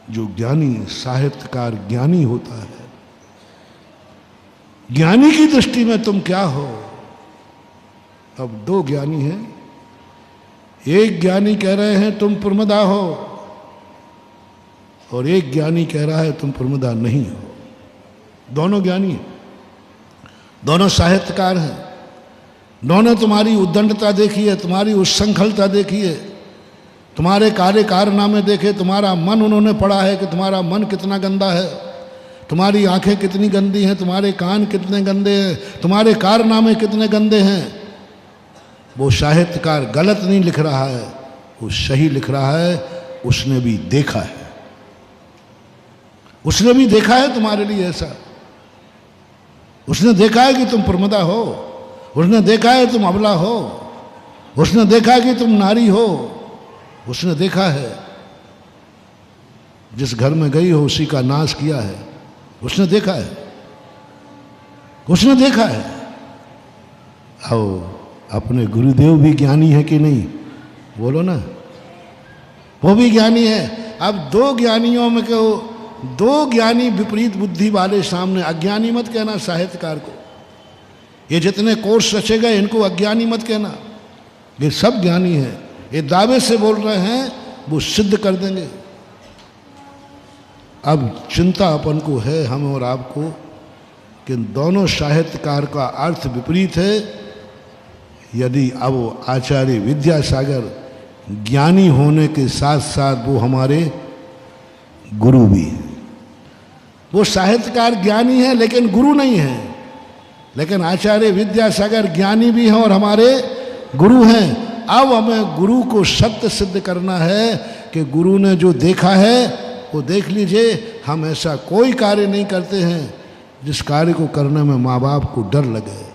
जो ज्ञानी साहित्यकार ज्ञानी होता है, ज्ञानी की दृष्टि में तुम क्या हो? अब दो ज्ञानी हैं, एक ज्ञानी कह रहे हैं तुम प्रमदा हो, और एक ज्ञानी कह रहा है तुम प्रमदा नहीं हो। दोनों ज्ञानी हैं, दोनों साहित्यकार हैं, दोनों तुम्हारी उद्दंडता देखी है, तुम्हारी उच्छृंखलता देखी है, तुम्हारे कार्य कारनामे देखे, तुम्हारा मन उन्होंने पढ़ा है कि तुम्हारा मन कितना गंदा है, तुम्हारी आंखें कितनी गंदी हैं, तुम्हारे कान कितने गंदे हैं, तुम्हारे कारनामे कितने गंदे हैं। वो साहित्यकार गलत नहीं लिख रहा है, वो सही लिख रहा है, उसने भी देखा है, उसने भी देखा है तुम्हारे लिए ऐसा। उसने देखा है कि तुम प्रमदा हो, उसने देखा है तुम अबला हो, उसने देखा है कि तुम नारी हो, उसने देखा है। जिस घर में गई हो उसी का नाश किया है, उसने देखा है, उसने देखा है। आओ, अपने गुरुदेव भी ज्ञानी है कि नहीं? बोलो ना, वो भी ज्ञानी है। अब दो ज्ञानियों में कहो, दो ज्ञानी विपरीत बुद्धि वाले सामने, अज्ञानी मत कहना साहित्यकार को, ये जितने कोर्स रचे गए इनको अज्ञानी मत कहना, ये सब ज्ञानी है। ये दावे से बोल रहे हैं, वो सिद्ध कर देंगे। अब चिंता अपन को है, हम और आपको, कि दोनों साहित्यकार का अर्थ विपरीत है। यदि अब आचार्य विद्यासागर ज्ञानी होने के साथ साथ वो हमारे गुरु भी हैं। वो साहित्यकार ज्ञानी है लेकिन गुरु नहीं है, लेकिन आचार्य विद्यासागर ज्ञानी भी हैं और हमारे गुरु हैं। अब हमें गुरु को सत्य सिद्ध करना है कि गुरु ने जो देखा है वो देख लीजिए। हम ऐसा कोई कार्य नहीं करते हैं जिस कार्य को करने में माँ बाप को डर लगे,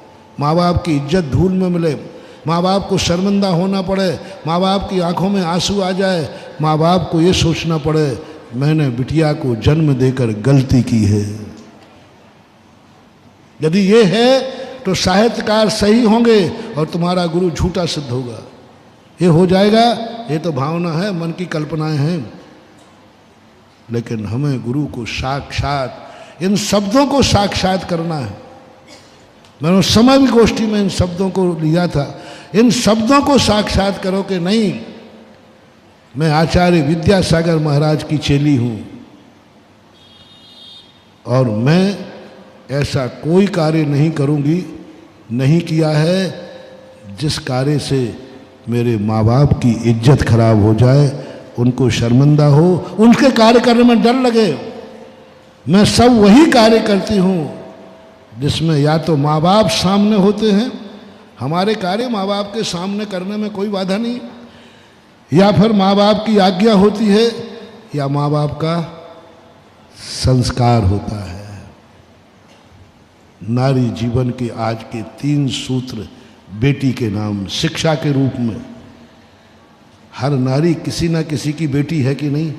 माँ बाप की इज्जत धूल में मिले, माँ बाप को शर्मिंदा होना पड़े, माँ बाप की आंखों में आंसू आ जाए, माँ बाप को ये सोचना पड़े मैंने बिटिया को जन्म देकर गलती की है। यदि ये है तो साहित्यकार सही होंगे और तुम्हारा गुरु झूठा सिद्ध होगा। ये हो जाएगा, ये तो भावना है, मन की कल्पनाएं हैं। लेकिन हमें गुरु को साक्षात, इन शब्दों को साक्षात करना है। मैंने उस समय भी गोष्ठी में इन शब्दों को लिया था। इन शब्दों को साक्षात करो कि नहीं, मैं आचार्य विद्यासागर महाराज की चेली हूं और मैं ऐसा कोई कार्य नहीं करूंगी, नहीं किया है जिस कार्य से मेरे माँ बाप की इज्जत खराब हो जाए, उनको शर्मिंदा हो, उनके कार्य करने में डर लगे। मैं सब वही कार्य करती हूँ जिसमें या तो माँ बाप सामने होते हैं, हमारे कार्य माँ बाप के सामने करने में कोई बाधा नहीं, या फिर माँ बाप की आज्ञा होती है, या माँ बाप का संस्कार होता है। नारी जीवन के आज के 3 सूत्र बेटी के नाम, शिक्षा के रूप में। हर नारी किसी ना किसी की बेटी है कि नहीं?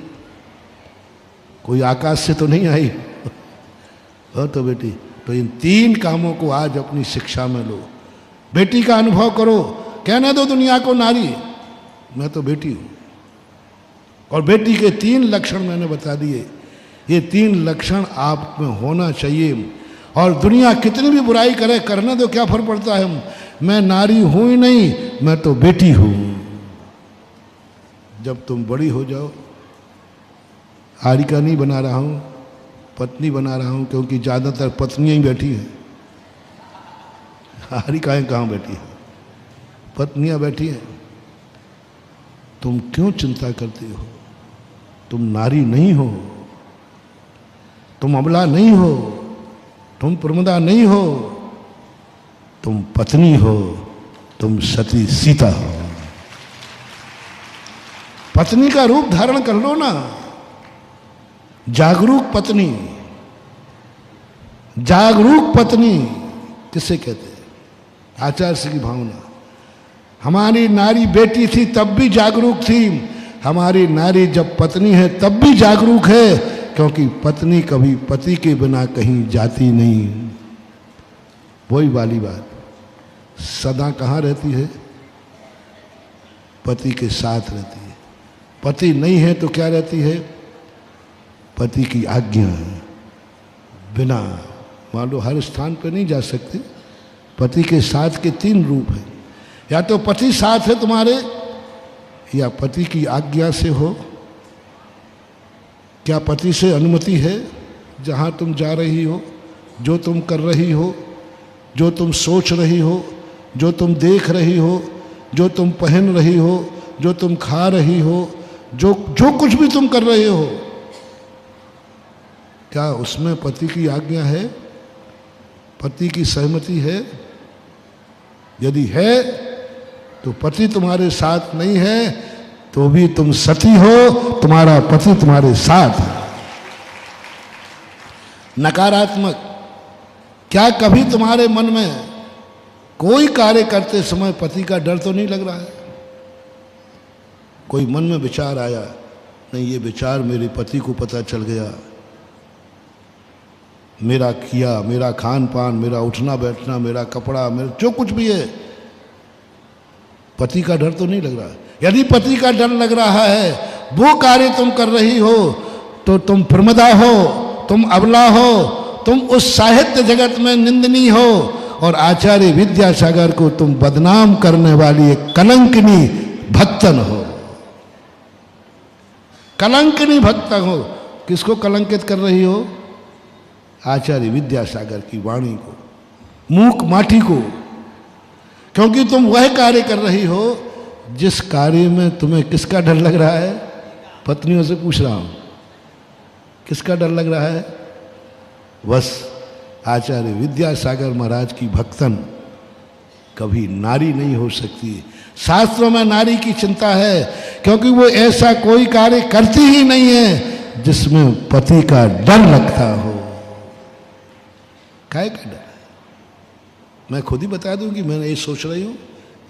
कोई आकाश से तो नहीं आई हो तो बेटी। तो इन 3 कामों को आज अपनी शिक्षा में लो, बेटी का अनुभव करो। कहने दो दुनिया को नारी, मैं तो बेटी हूं। और बेटी के 3 लक्षण मैंने बता दिए, ये 3 लक्षण आप में होना चाहिए। और दुनिया कितनी भी बुराई करे, करने दो, क्या फर्क पड़ता है। मैं नारी हूं ही नहीं, मैं तो बेटी हूं। जब तुम बड़ी हो जाओ, हारिका नहीं बना रहा हूं, पत्नी बना रहा हूं, क्योंकि ज़्यादातर पत्नियां ही बैठी हैं, हारिकाएं कहाँ बैठी हैं, पत्नियां बैठी हैं। तुम क्यों चिंता करती हो? तुम नारी नहीं हो, तुम अबला नहीं हो, तुम प्रमदा नहीं हो, तुम पत्नी हो, तुम सती सीता हो। पत्नी का रूप धारण कर लो ना, जागरूक पत्नी। जागरूक पत्नी किसे कहते हैं? आचार्य की भावना। हमारी नारी बेटी थी तब भी जागरूक थी, हमारी नारी जब पत्नी है तब भी जागरूक है, क्योंकि पत्नी कभी पति के बिना कहीं जाती नहीं। वही वाली बात, सदा कहाँ रहती है? पति के साथ रहती है। पति नहीं है तो क्या रहती है? पति की आज्ञा है, बिना मान लो हर स्थान पर नहीं जा सकते। पति के साथ के 3 रूप हैं, या तो पति साथ है तुम्हारे, या पति की आज्ञा से हो। क्या पति से अनुमति है जहाँ तुम जा रही हो, जो तुम कर रही हो, जो तुम सोच रही हो, जो तुम देख रही हो, जो तुम पहन रही हो, जो तुम खा रही हो, जो कुछ भी तुम कर रहे हो, क्या उसमें पति की आज्ञा है, पति की सहमति है? यदि है तो पति तुम्हारे साथ नहीं है तो भी तुम सती हो, तुम्हारा पति तुम्हारे साथ है। नकारात्मक, क्या कभी तुम्हारे मन में कोई कार्य करते समय पति का डर तो नहीं लग रहा है? कोई मन में विचार आया, नहीं ये विचार मेरे पति को पता चल गया, मेरा किया, मेरा खान पान, मेरा उठना बैठना, मेरा कपड़ा, मेरा जो कुछ भी है, पति का डर तो नहीं लग रहा है? यदि पति का डर लग रहा है, वो कार्य तुम कर रही हो, तो तुम प्रमदा हो, तुम अबला हो, तुम उस साहित्य जगत में निंदनीय हो, और आचार्य विद्यासागर को तुम बदनाम करने वाली एक कलंकिनी भक्तन हो। कलंकिनी भक्तन हो। किसको कलंकित कर रही हो? आचार्य विद्यासागर की वाणी को, मूक माटी को। क्योंकि तुम वह कार्य कर रही हो जिस कार्य में तुम्हें किसका डर लग रहा है? पत्नियों से पूछ रहा हूं, किसका डर लग रहा है? बस आचार्य विद्यासागर महाराज की भक्तन कभी नारी नहीं हो सकती। शास्त्रों में नारी की चिंता है, क्योंकि वो ऐसा कोई कार्य करती ही नहीं है जिसमें पति का डर लगता हो। काय का डर? मैं खुद ही बता दूं कि मैं ये सोच रही हूं,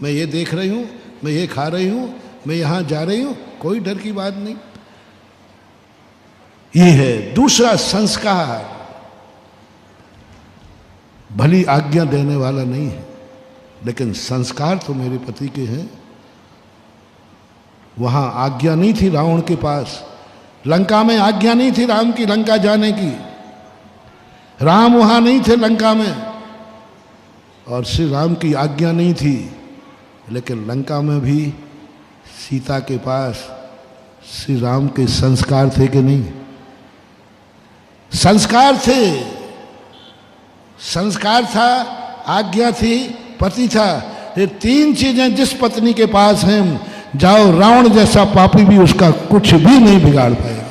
मैं ये देख रही हूं, मैं ये खा रही हूं, मैं यहां जा रही हूं, कोई डर की बात नहीं। ये है दूसरा संस्कार। भली आज्ञा देने वाला नहीं है, लेकिन संस्कार तो मेरे पति के हैं। वहां आज्ञा नहीं थी रावण के पास, लंका में आज्ञा नहीं थी राम की लंका जाने की। राम वहां नहीं थे लंका में, और श्री राम की आज्ञा नहीं थी, लेकिन लंका में भी सीता के पास श्री राम के संस्कार थे कि नहीं? संस्कार थे, संस्कार था, आज्ञा थी, पति था। ये 3 चीजें जिस पत्नी के पास हैं, जाओ रावण जैसा पापी भी उसका कुछ भी नहीं बिगाड़ पाएगा।